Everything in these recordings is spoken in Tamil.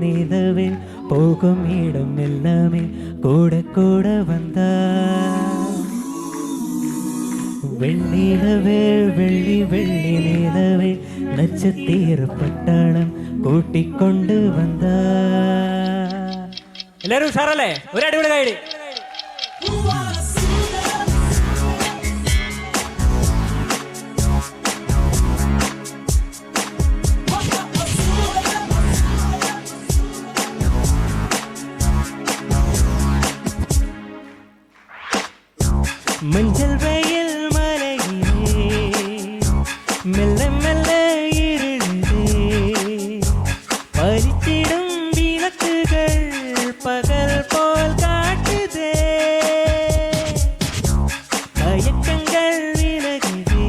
நிலவே போகும் இடம் எல்லாமே கூட கூட வந்தா வெண்ணிலவே வெள்ளி வெள்ளி நிலவே நட்சத்திர பட்டாளம் கூட்டிக் கொண்டு வந்தா എല്ലാരും ഉഷാറല്ലേ? ഒരു അടിപൊളി കൈഡി. மஞ்சள் வெயில் மலையிலே மெல்ல மெல்ல இருளுதே பறித்திடும் விளக்குகள் பகல் போல் காட்டுதே தயக்கங்கள் விலகுதே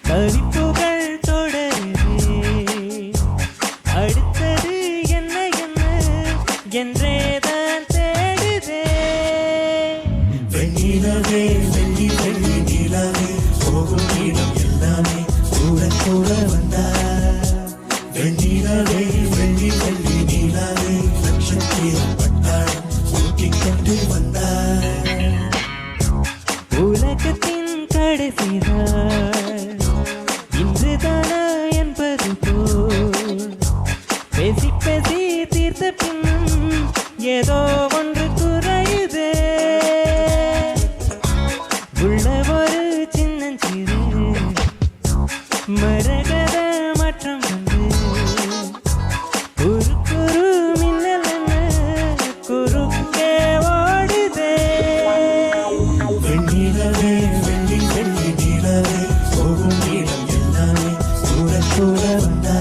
தவிப்புகள் தொடருதே அடுத்தது என்ன என்ன என்றேதான் தேடுதே வெண்ணிலவே வெள்ளி வெள்ளி நிலவே போகும் இடம் எல்லாமே கூட கூட வந்தா வெண்ணிலவே வெள்ளி வெள்ளி நிலவே நட்சத்திர பட்டாளம் கூட்டிக் கொண்டு வந்தா உலகத்தின் கடைசிதான் இன்றுதானா என்பது போல் பேசி பேசி தீர்த்த பின்னும் ஏதோ ஒன்று குறையுதே உள்ள ஒரு சின்னஞ்சிறு மரகத மாற்றம் வந்து குறு குறு மின்னல் என்ன குறுக்கே ஓடுதே வெண்ணிலவே வெள்ளி வெள்ளி நிலவே போகும் இடம் எல்லாமே கூட கூட வந்தா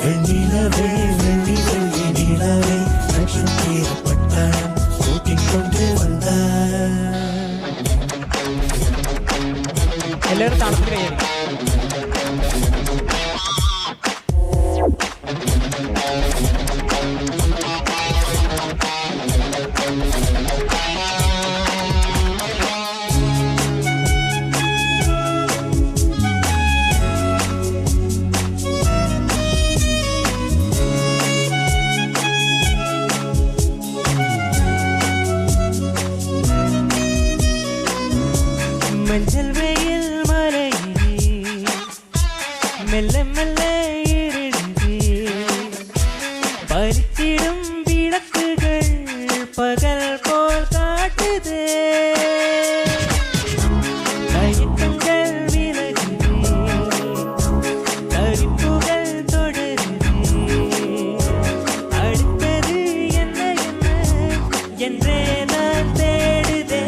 வெண்ணிலவே வெள்ளி வெள்ளி நிலவே நட்சத்திர பட்டாளம் கூட்டிக் கொண்டு வந்தா എല്ലാവരും തണുപ്പ് കൈയ്യടി. மஞ்சள் வெயில் மலையிலே மெல்ல மெல்ல இருளுதே பறித்திடும் விளக்குகள் பகல் போல் காட்டுதே தயக்கங்கள் விலகுதே தவிப்புகள் தொடருதே அடுத்தது என்ன என்ன என்றே நான் தேடுதே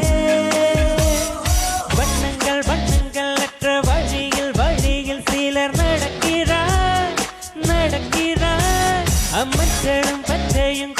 வண்ணங்கள் வண்ணங்கள் அற்ற வழியில் வழியில் சிலர் நடக்கிறார் நடக்கிறார் அம்மச்சளும் பச்சையும்